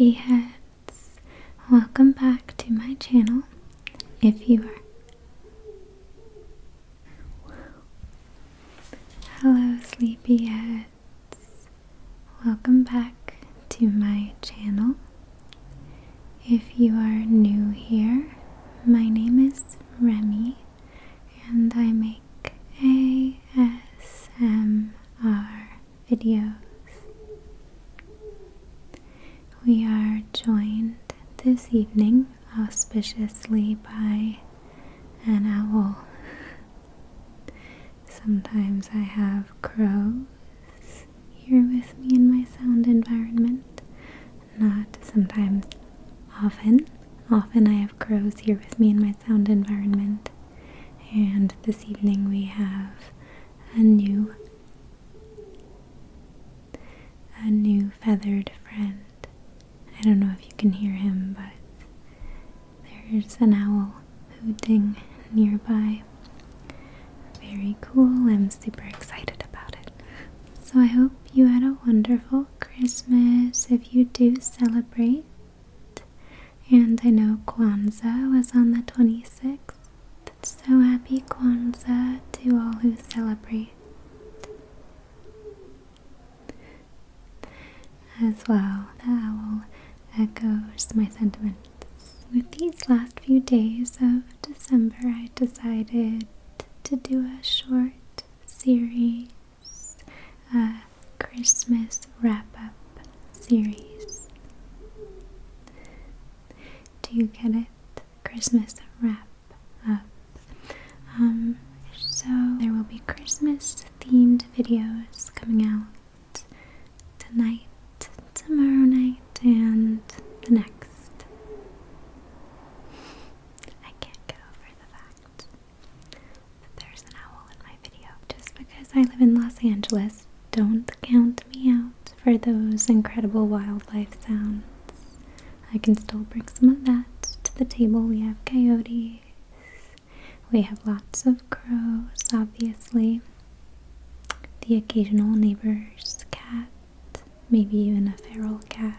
sleepyheads. Welcome back to my channel. If you are Hello sleepyheads. Welcome back to my channel. If you are new here, my name is Remy and I make ASMR videos. We are joined this evening auspiciously by an owl. Sometimes I have crows here with me in my sound environment. Not sometimes, often. Often I have crows here with me in my sound environment. And this evening we have a new feathered friend. I don't know if you can hear him, but there's an owl hooting nearby. Very cool. I'm super excited about it. So I hope you had a wonderful Christmas if you do celebrate. And I know Kwanzaa was on the 26th. So happy Kwanzaa to all who celebrate. As well, the owl echoes my sentiments. With these last few days of December, I decided to do a short series, a Christmas wrap-up series. Do you get it? Christmas wrap-up. So there will be Christmas themed videos coming out tonight, tomorrow night, and the next. I can't get over the fact that there's an owl in my video. Just because I live in Los Angeles, don't count me out for those incredible wildlife sounds. I can still bring some of that to the table. We have coyotes. We have lots of crows, obviously. The occasional neighbor's cat. Maybe even a feral cat.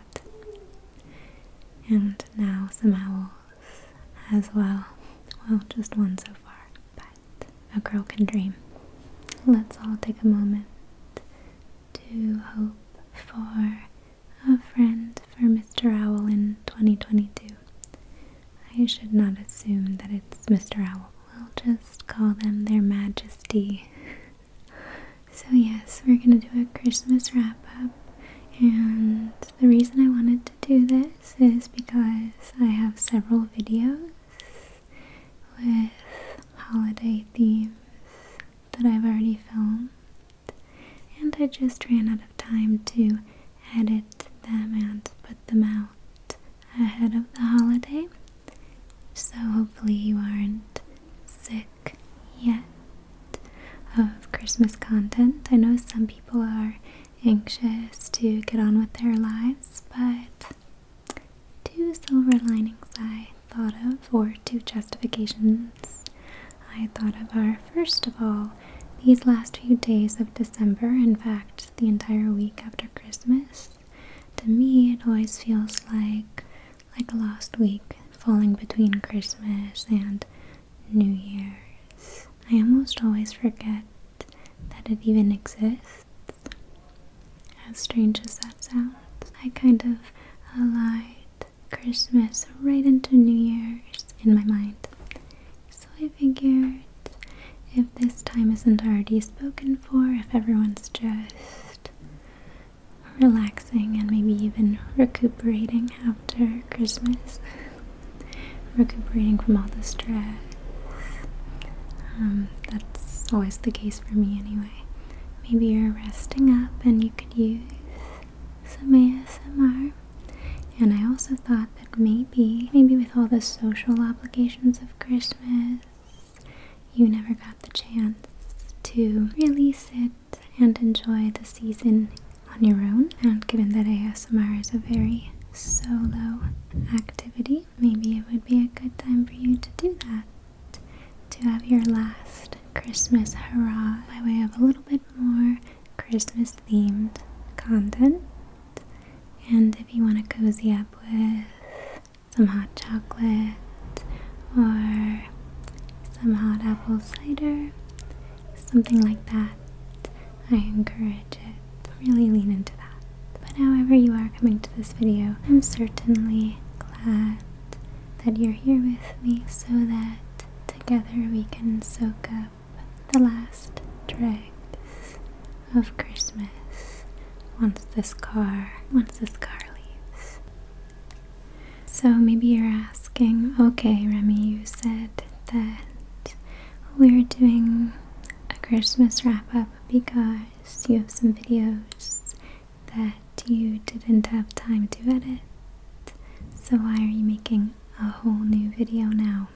And now some owls as well. Well, just one so far, but a girl can dream. Let's all take a moment to hope for a friend for Mr. Owl in 2022. I should not assume that it's Mr. Owl. We'll just call them their majesty. So yes, we're gonna do a Christmas wrap-up. And the reason I wanted to do this is because I have several videos with holiday themes that I've already filmed, and I just ran out of time to edit them and put them out ahead of the holiday. So hopefully you aren't sick yet of Christmas content. I know some people are anxious to get on with their lives, but two silver linings I thought of, or two justifications I thought of are, first of all, these last few days of December, in fact the entire week after Christmas, to me it always feels like a lost week falling between Christmas and New Year's. I almost always forget that it even exists. As strange as that sounds, I kind of allied Christmas right into New Year's in my mind. So I figured if this time isn't already spoken for, if everyone's just relaxing and maybe even recuperating after Christmas, recuperating from all the stress, that's always the case for me anyway. Maybe you're resting up and you could use some ASMR. And I also thought that maybe with all the social obligations of Christmas, you never got the chance to really sit and enjoy the season on your own. And given that ASMR is a very solo activity, maybe it would be a good time for you to do that. To have your last Christmas hurrah by way of a little bit more Christmas themed content And if you want to cozy up with some hot chocolate or some hot apple cider, something like that, I encourage it. Really lean into that. But however you are coming to this video, I'm certainly glad that you're here with me so that together we can soak up the last dregs of Christmas once this car leaves. So maybe you're asking, okay, Remy, you said that we're doing a Christmas wrap-up because you have some videos that you didn't have time to edit. So why are you making a whole new video now?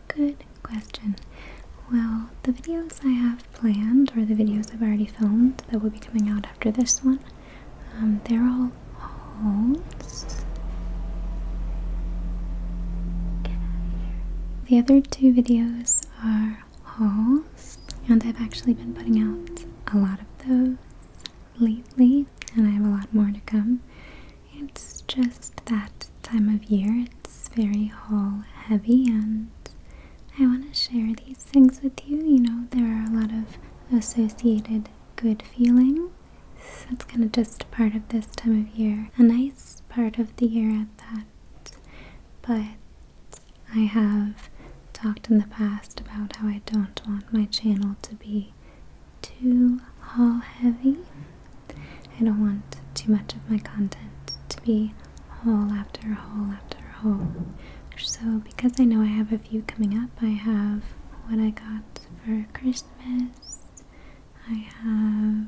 Good question. Well, the videos I have planned, or the videos I've already filmed that will be coming out after this one, they're all hauls. The other two videos are hauls, and I've actually been putting out a lot of those lately, and I have a lot more to come. It's just that time of year, it's very haul heavy, and I want to share these things with you. You know, there are a lot of associated good feelings. That's kind of just part of this time of year. A nice part of the year at that. But I have talked in the past about how I don't want my channel to be too haul heavy. I don't want too much of my content to be haul after haul after haul. So because I know I have a few coming up, I have what I got for Christmas. I have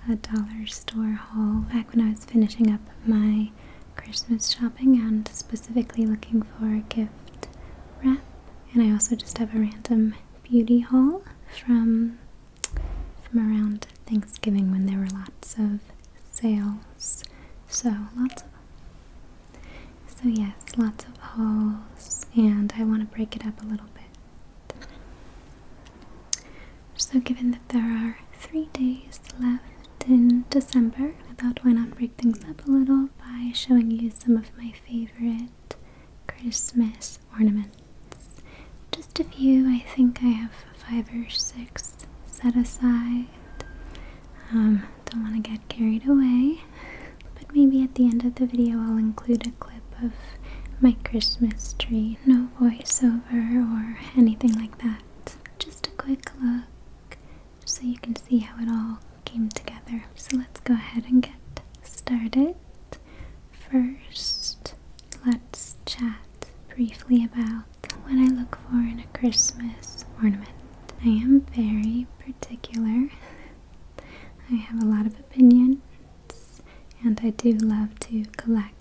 a dollar store haul back when I was finishing up my Christmas shopping and specifically looking for a gift wrap. And I also just have a random beauty haul from around Thanksgiving when there were lots of sales. So yes, lots of hauls, and I want to break it up a little bit. So given that there are 3 days left in December, I thought why not break things up a little by showing you some of my favorite Christmas ornaments. Just a few. I think I have 5 or 6 set aside. Don't want to get carried away, but maybe at the end of the video I'll include a clip of my Christmas tree. No voiceover or anything like that. Just a quick look so you can see how it all came together. So let's go ahead and get started. First, let's chat briefly about what I look for in a Christmas ornament. I am very particular. I have a lot of opinions, and I do love to collect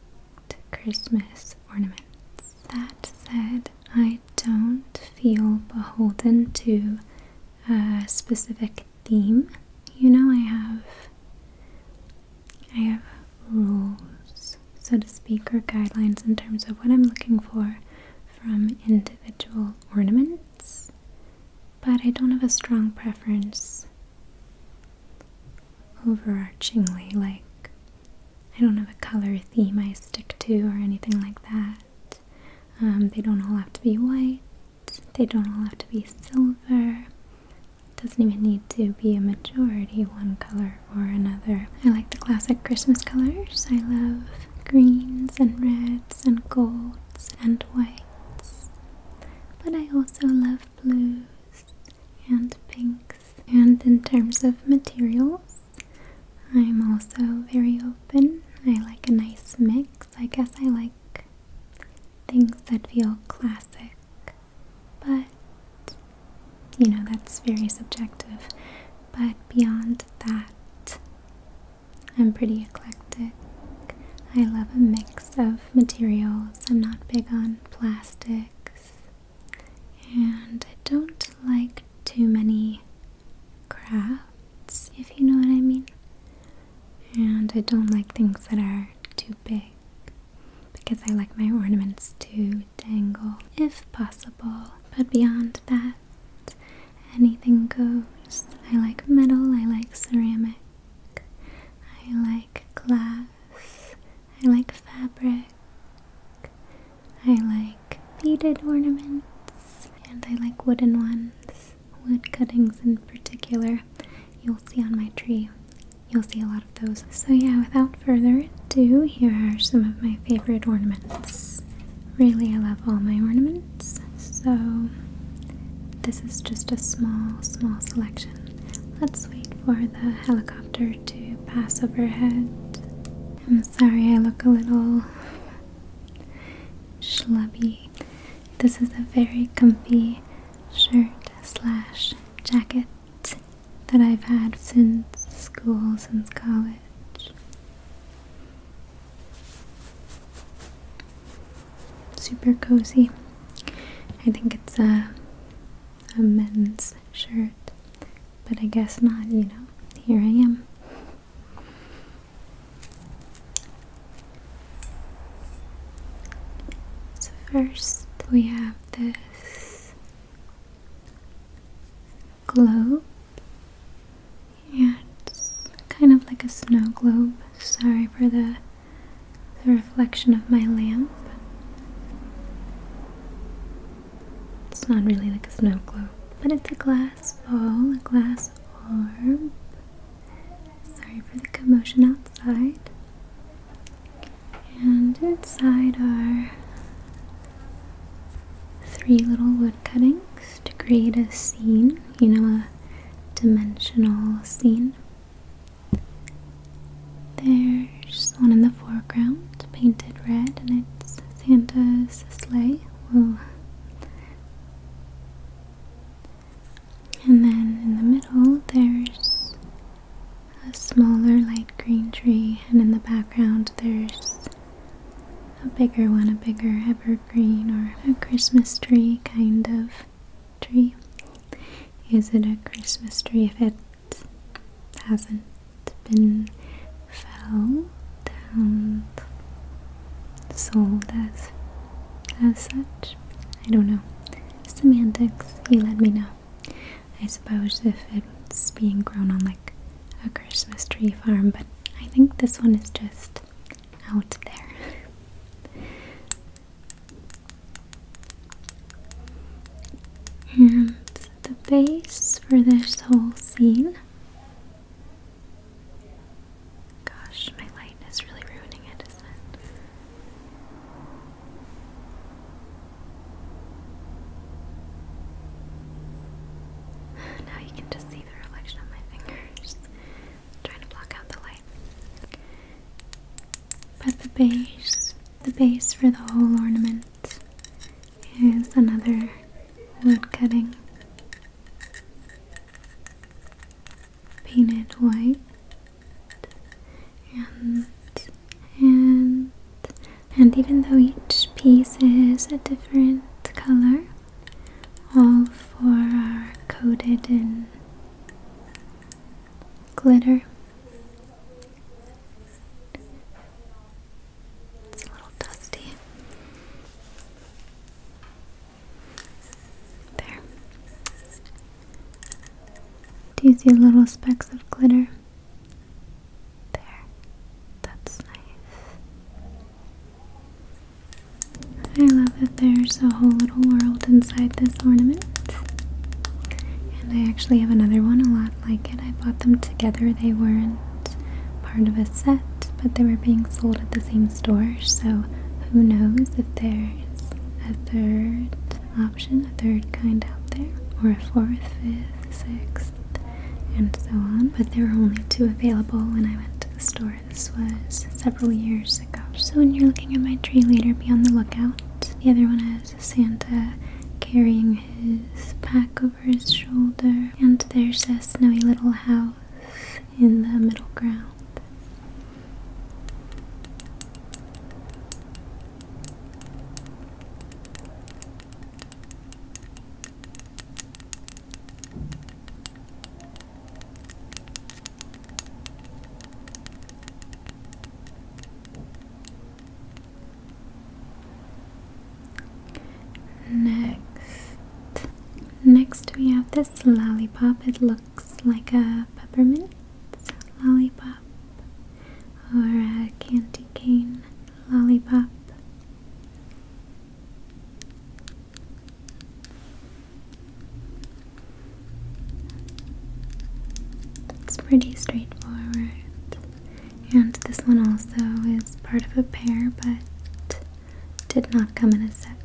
Christmas ornaments. That said, I don't feel beholden to a specific theme. You know, I have rules, so to speak, or guidelines in terms of what I'm looking for from individual ornaments, but I don't have a strong preference overarchingly. Like, I don't have a color theme I stick to or anything like that. They don't all have to be white. They don't all have to be silver. It doesn't even need to be a majority one color or another. I like the classic Christmas colors. I love greens and reds and golds and whites. But I also love blues and pinks. And in terms of materials, I'm also very open. I like a nice mix. I guess I like things that feel classic, but you know, that's very subjective. But beyond that, I'm pretty eclectic. I love a mix of materials. I'm not big on plastics, and I don't like too many crafts, if you know what I mean. And I don't like things that are too big, because I like my ornaments to dangle if possible. But beyond that, anything goes. I like metal, I like ceramic, I like glass, circular, you'll see on my tree. You'll see a lot of those. So yeah, without further ado, here are some of my favorite ornaments. Really, I love all my ornaments, so this is just a small selection. Let's wait for the helicopter to pass overhead. I'm sorry I look a little schlubby. This is a very comfy shirt slash jacket that I've had since school, since college. Super cozy. I think it's a men's shirt, but I guess not, you know. Here I am. So first we have this globe. Yeah, it's kind of like a snow globe. Sorry for the reflection of my lamp. It's not really like a snow globe, but it's a glass ball, a glass orb. Sorry for the commotion outside. And inside are 3 little wood cuttings to create a scene, you know, a dimensional scene. There's one in the foreground, painted red, and it's Santa's sleigh. Whoa. And then in the middle, there's a smaller light green tree, and in the background, there's a bigger one, a bigger evergreen or a Christmas tree kind of tree. Is it a Christmas tree if it hasn't been felled and sold as such? I don't know. Semantics, you let me know. I suppose if it's being grown on like a Christmas tree farm, but I think this one is just out there. And the base for this whole scene, gosh, my light is really ruining it, isn't it? Now you can just see the reflection of my fingers. I'm trying to block out the light. But the base for the whole ornament is another wood cutting, painted white, and even though each piece is a different color, all 4 are coated in glitter. It's a little dusty. There. Do you see little specks of glitter? There. That's nice. I love that there's a whole little world inside this ornament. And I actually have another one a lot like it. I bought them together. They weren't part of a set, but they were being sold at the same store, so who knows if there's a third option, a third kind out there, or a 4th, 5th, 6th, and so on. But there were only 2 available when I went to the store. This was several years ago. So when you're looking at my tree later, be on the lookout. The other one has Santa carrying his pack over his shoulder, and there's a snowy little house in the middle ground. Next we have this lollipop. It looks like a peppermint lollipop or a candy cane lollipop. it's pretty straightforward. And this one also is part of a pair, but did not come in a set.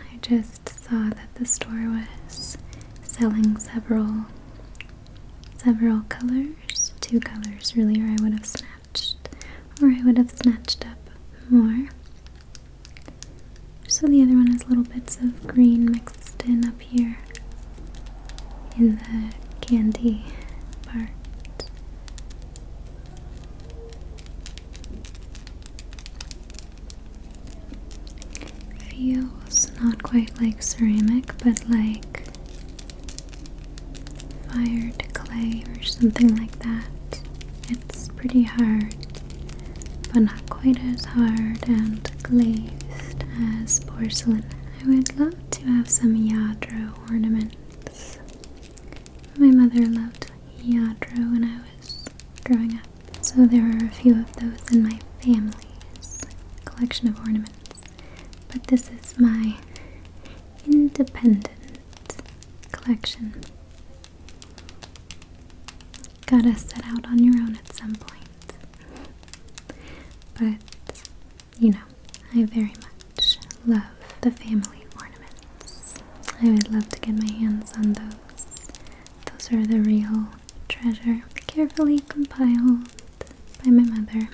I just saw that the store was selling several colors, 2 colors really, or I would have snatched up more. So the other one has little bits of green mixed in up here in the candy part. Feels not quite like ceramic, but like fired clay or something like that. It's pretty hard, but not quite as hard and glazed as porcelain. I would love to have some Yadro ornaments. My mother loved Yadro when I was growing up, so there are a few of those in my family's collection of ornaments. But this is my independent collection. Gotta set out on your own at some point. But, you know, I very much love the family ornaments. I would love to get my hands on those. Those are the real treasure. Carefully compiled by my mother,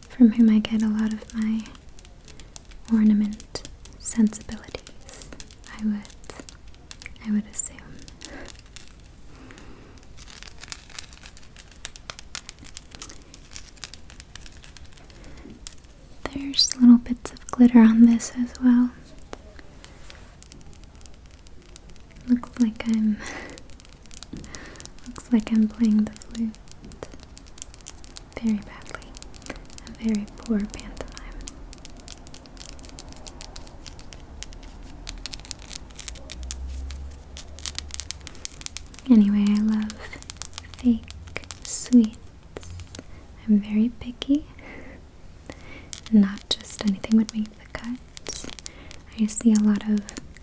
from whom I get a lot of my ornament sensibilities, I would assume. There's little bits of glitter on this as well. Looks like I'm playing the flute very badly. A very poor pantomime. Anyway, I love fake sweets. I'm very picky. Not just anything would make the cut. I see a lot of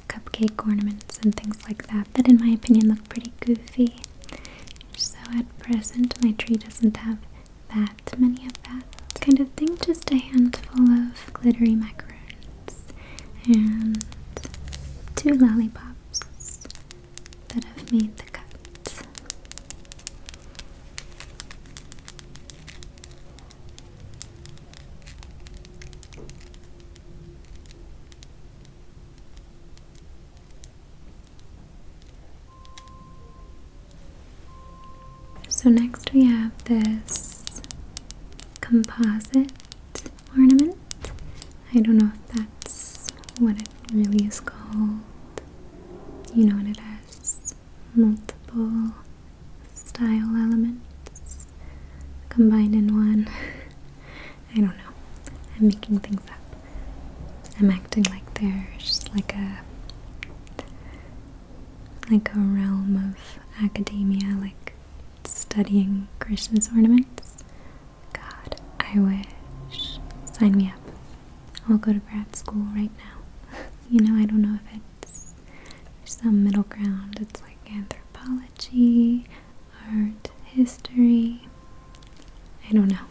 cupcake ornaments and things like that in my opinion look pretty goofy. So at present my tree doesn't have that many of that kind of thing, just a handful of glittery macaroons and 2 lollipops that have made the cut. So next we have this composite ornament. I don't know if that's what it really is called. You know, and it has multiple style elements combined in one. I don't know. I'm making things up. I'm acting like there's like a realm of academia, like studying Christmas ornaments. God, I wish. Sign me up. I'll go to grad school right now. You know, I don't know if it's some middle ground. It's like anthropology, art, history. I don't know,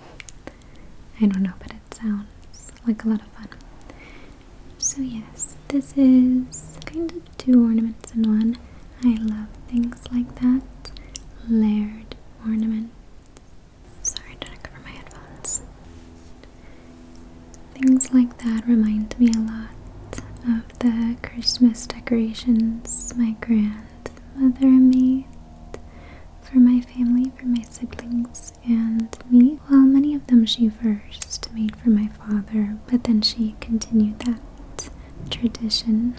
but it sounds like a lot of fun. So yes, this is kind of 2 ornaments in one. I love things like that. Layered ornaments. Sorry, trying to cover my headphones. Things like that remind me a lot of the Christmas decorations my grandmother made for my family, for my siblings and me. Well, many of them she first made for my father, but then she continued that tradition.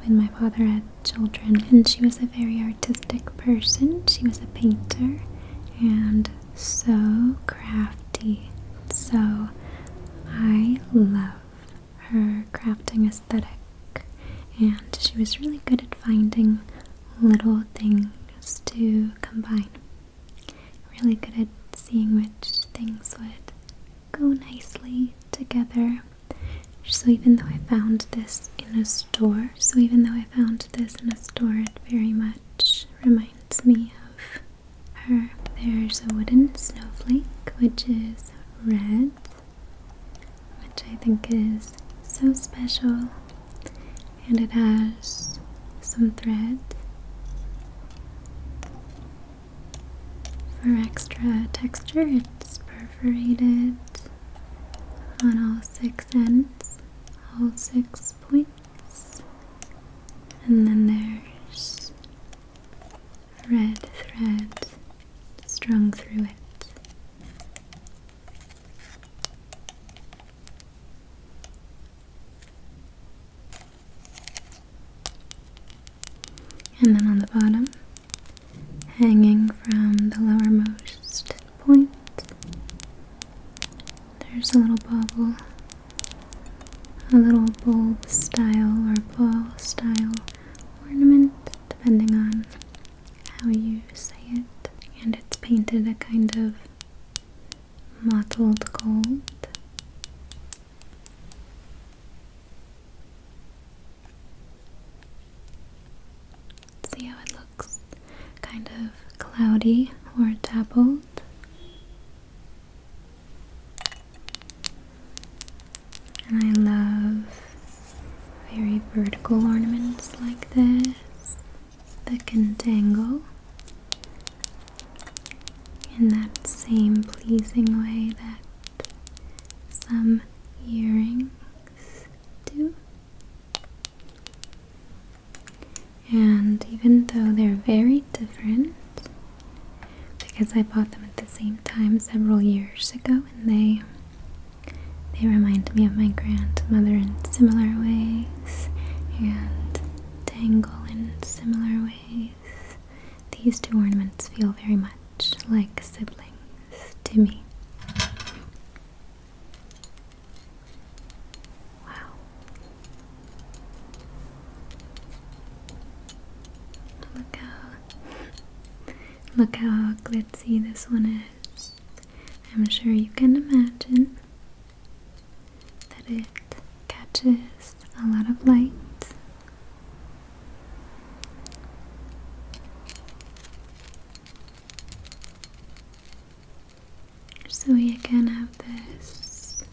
When my father had children, and she was a very artistic person. She was a painter and so crafty. So I love her crafting aesthetic, and she was really good at finding little things to combine. Really good at seeing which things would go nicely together. So even though I found this in a store, it very much reminds reminds me of her. There's a wooden snowflake, which is red, which I think is so special, and it has some thread for extra texture. It's perforated on all 6 ends, all 6 points, and then there's red thread strung through it. And then on the bottom, hanging from the lowermost point, there's a little bauble, a little bulb style or ball style ornament, depending on how you say it. And it's painted a kind of mottled gold. See how it looks kind of cloudy or dappled. And I love very vertical ornaments like this that can dangle in that same pleasing way that some earrings do. And even though they're very different, because I bought them at the same time several years ago, and they remind me of my grandmother in similar ways and dangle in similar ways, these two ornaments feel very much like siblings to me. Wow. Look how glitzy this one is. I'm sure you can imagine that it catches a lot of light. So we again have this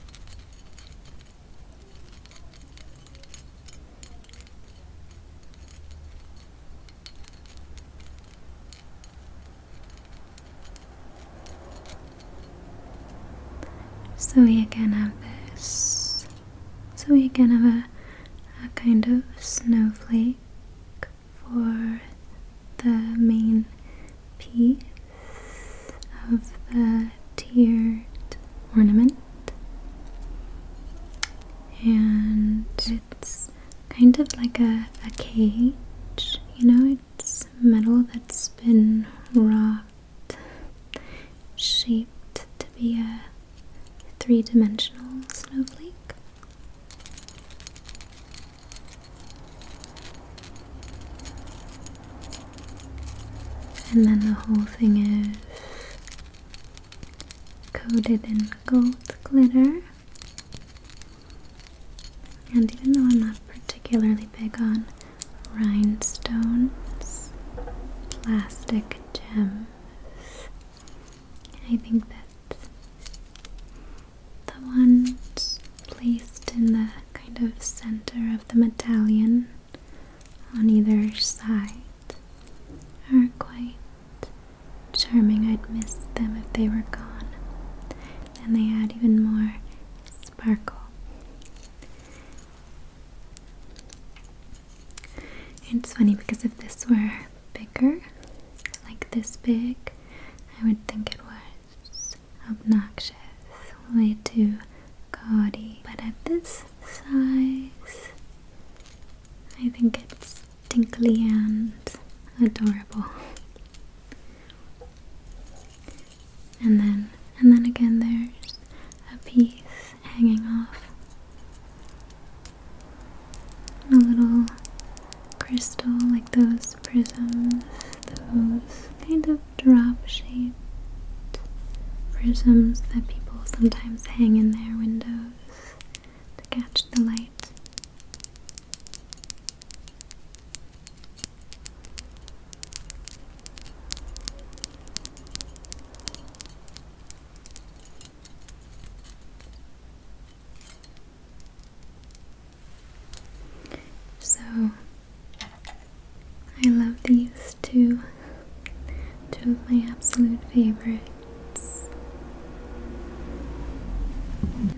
a kind of snowflake for the main piece of the tiered ornament, and it's kind of like a cage, you know, it's metal that's been wrought, shaped to be a 3-dimensional snowflake. And then the whole thing is coated in gold glitter. And even though I'm not particularly big on rhinestones, plastic gems, I think that the ones placed in the kind of center of the medallion on either side are quite charming. I'd miss them if they were gone, and they add even more sparkle. It's funny because if this were bigger, like this big, I would think it was obnoxious, way too gaudy. But at this size, I think it's tinkly and adorable. And then again there's a piece hanging off a little crystal, like those prisms, those kind of drop-shaped prisms that people sometimes hang in their windows to catch the light. Two of my absolute favorites.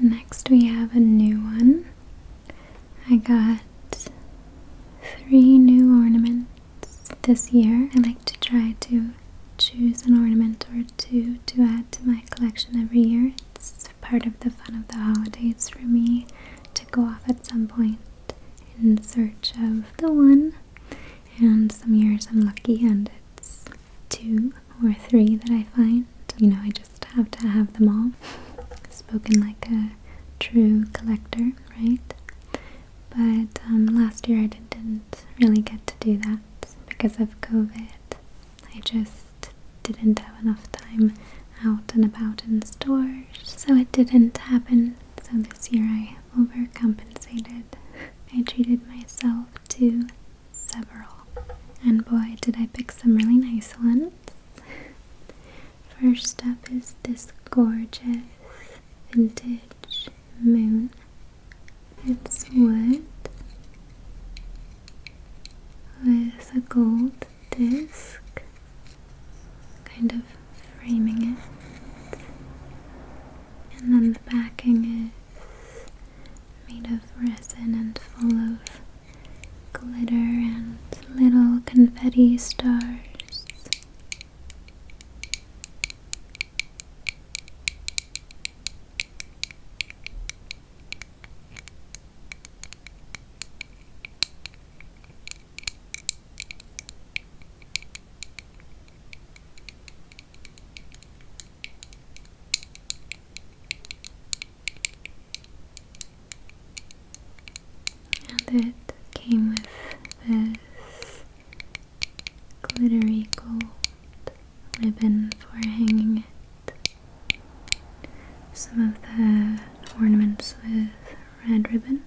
Next we have a new one. I got 3 new ornaments this year. I like to try to choose an ornament or two to add to my collection every year. It's part of the fun of the holidays for me to go off at some point in search of the one. And some years I'm lucky and it's 2 or 3 that I find. You know, I just have to have them all. Spoken like a true collector, right? But last year I didn't really get to do that because of COVID. I just didn't have enough time out and about in stores, so it didn't happen. So this year I overcompensated. I treated myself to several. And boy, did I pick some really nice ones. First up is this gorgeous vintage moon. It's wood with a gold disc, kind of framing it. And then the backing is made of resin and full of glitter and little confetti stars. And it came with this glittery gold ribbon for hanging it. Some of the ornaments with red ribbon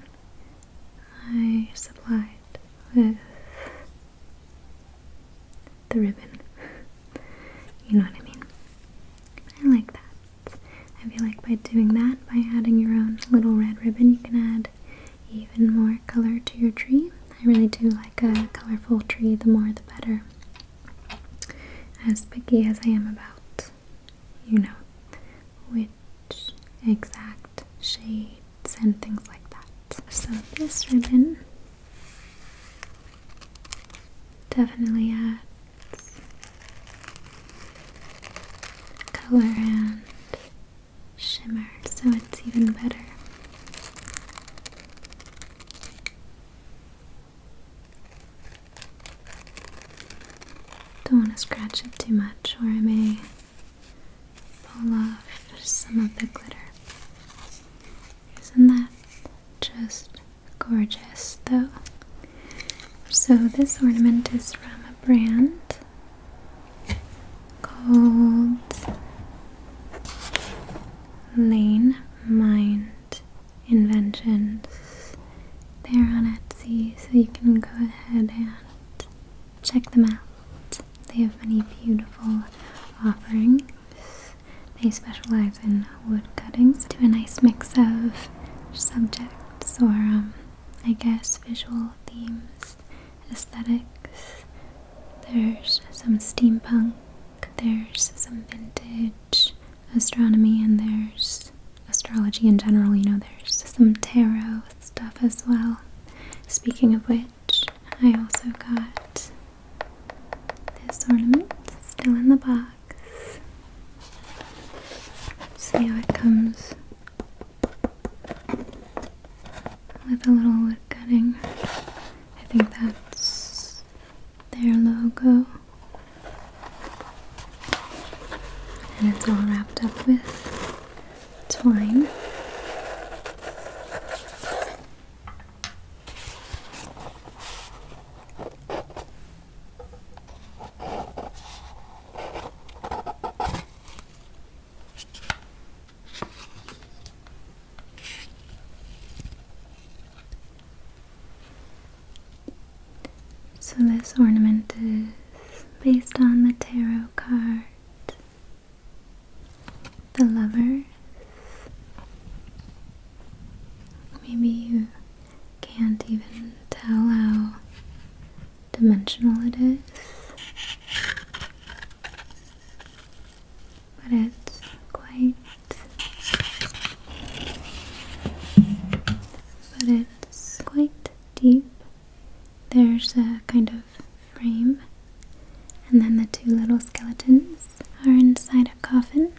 I supplied with the ribbon. You know what I mean? I like that. I feel like by doing that, by adding your own little red ribbon, you can add even more color to your tree. I really do like a colorful tree, the more the better. As picky as I am about, you know, which exact shades and things like that. So this ribbon definitely adds color and shimmer, so it's even better. Don't want to scratch it too much or I may pull off some of the glitter. Isn't that just gorgeous though? So this ornament is from a brand called Lane Mind Inventions. They're on Etsy, so you can go ahead and check them out. They have many beautiful offerings. They specialize in wood cuttings. Do a nice mix of subjects or I guess visual themes, aesthetics. There's some steampunk, there's some vintage astronomy, and there's astrology in general. You know, there's some tarot stuff as well. Speaking of which, I also got this ornament, still in the box. See how it comes with a little wood cutting. I think that's their logo. And it's all wrapped up with twine. So this ornament is based on the tarot card, the Lovers. Maybe you can't even tell how dimensional it is. but it's quite deep. There's a kind of frame, and then the two little skeletons are inside a coffin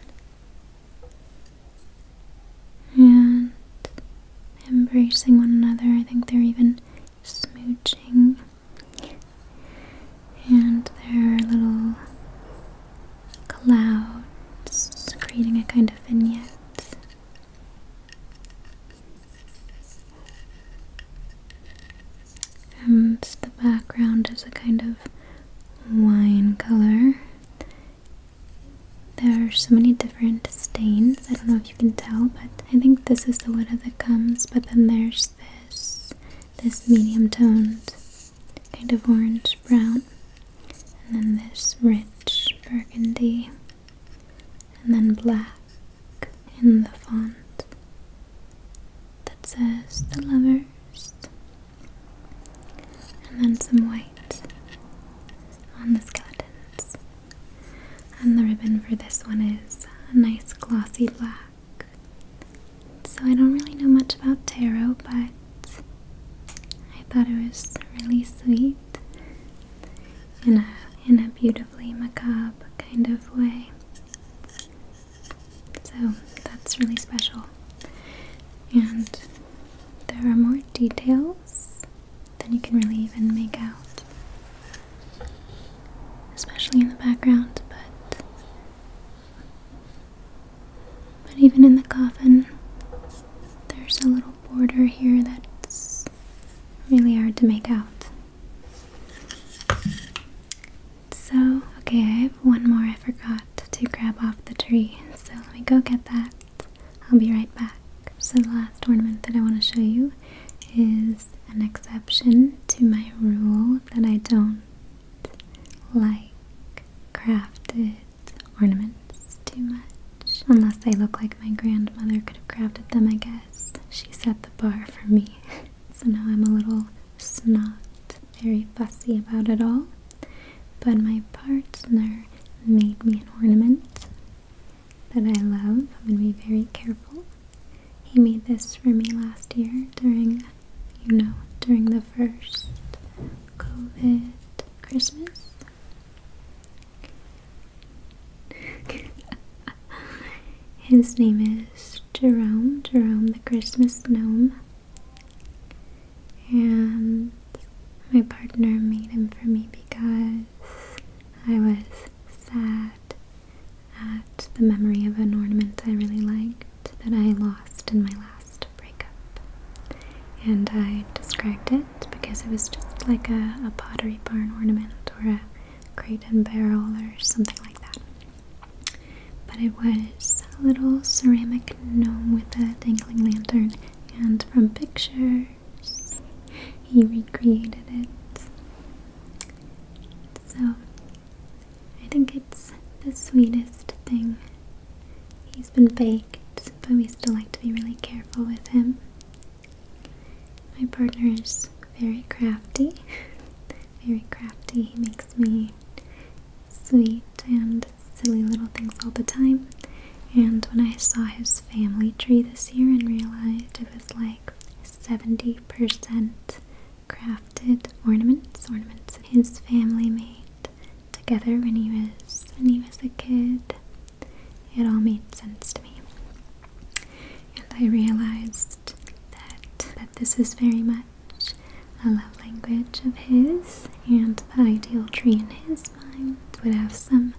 and embracing one another. I think they're even smooching, and there are little clouds creating a kind of vignette. And the background is a kind of wine color. There are so many different stains. I don't know if you can tell, but I think this is the wood as it comes. But then there's this medium toned kind of orange brown, and then this rich burgundy, and then black in the font that says The Lovers, and then some white on the skeletons. And the ribbon for this one is a nice glossy black. So I don't really know much about tarot, but I thought it was really sweet in a beautifully macabre kind of way. So that's really special. And there are more details than you can really even make out, especially in the background, but even in the coffin there's a little border here that's really hard to make out. So, okay, I have one more I forgot to grab off the tree, so let me go get that. I'll be right back. So the last ornament that I want to show you is an exception to my rule that I don't like crafted ornaments too much, unless they look like my grandmother could have crafted them, I guess. She set the bar for me. So now I'm a little not very fussy about it all. But my partner made me an ornament that I love. I'm going to be very careful. He made this for me last year during the first COVID Christmas. His name is Jerome the Christmas gnome. And my partner made him for me because I was sad at the memory of an ornament I really liked that I lost in my last breakup. And I described it because it was just like a pottery barn ornament or a crate and barrel or something like that. But it was a little ceramic gnome with a dangling lantern, and from pictures he recreated it. So I think it's the sweetest thing. He's been baked, but we still like to be really careful with him. My partner is very crafty. Very crafty. He makes me sweet and silly little things all the time. And when I saw his family tree this year and realized it was like 70% crafted ornaments his family made together when he was a kid, it all made sense to me. And I realized that this is very much a love language of his, and the ideal tree in his mind would have some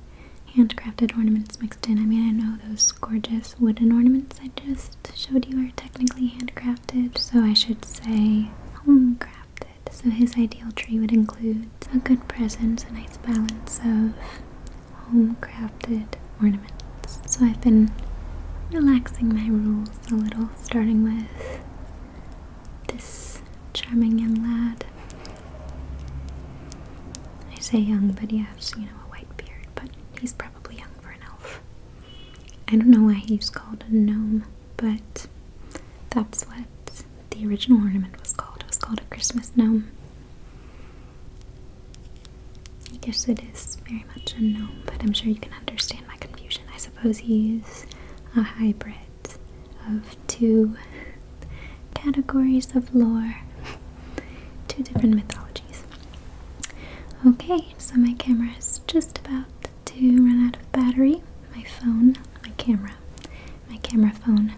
handcrafted ornaments mixed in. I mean, I know those gorgeous wooden ornaments I just showed you are technically handcrafted, so I should say home crafted. So his ideal tree would include a good presence, a nice balance of home crafted ornaments. So I've been relaxing my rules a little, starting with this charming young lad. I say young, but he has, a white beard, but he's probably young for an elf. I don't know why he's called a gnome, but that's what the original ornament was called. It was called a Christmas gnome. I guess it is very much a gnome, but I'm sure you can understand my confusion, I suppose. suppose he's a hybrid of two categories of lore, two different mythologies. Okay, so my camera is just about to run out of battery. My camera phone.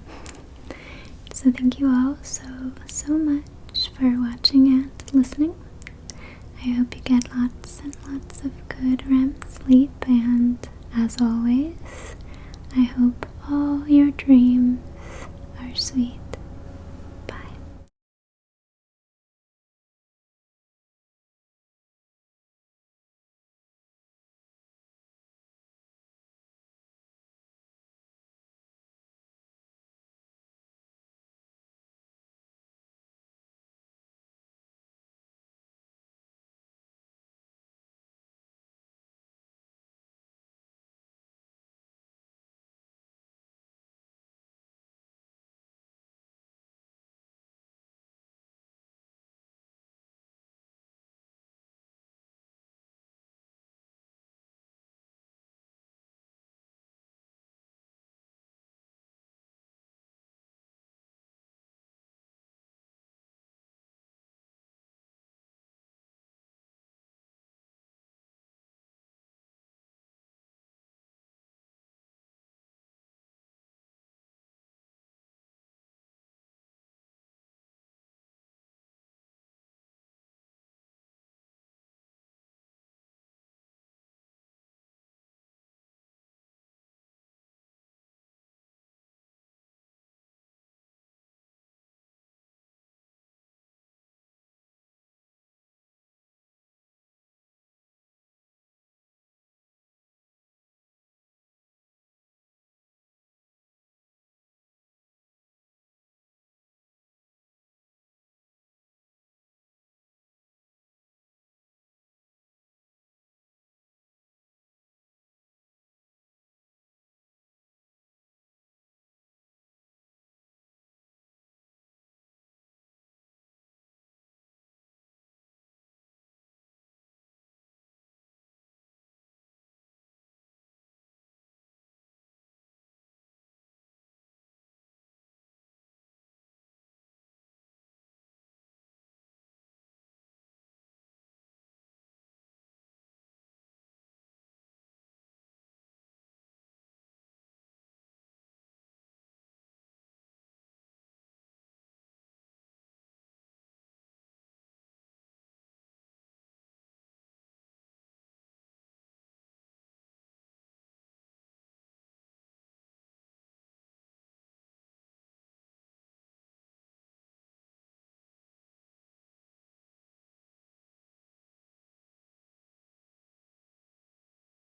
So thank you all so much for watching and listening. I hope you get lots and lots of good REM sleep, and as always, I hope all your dreams are sweet.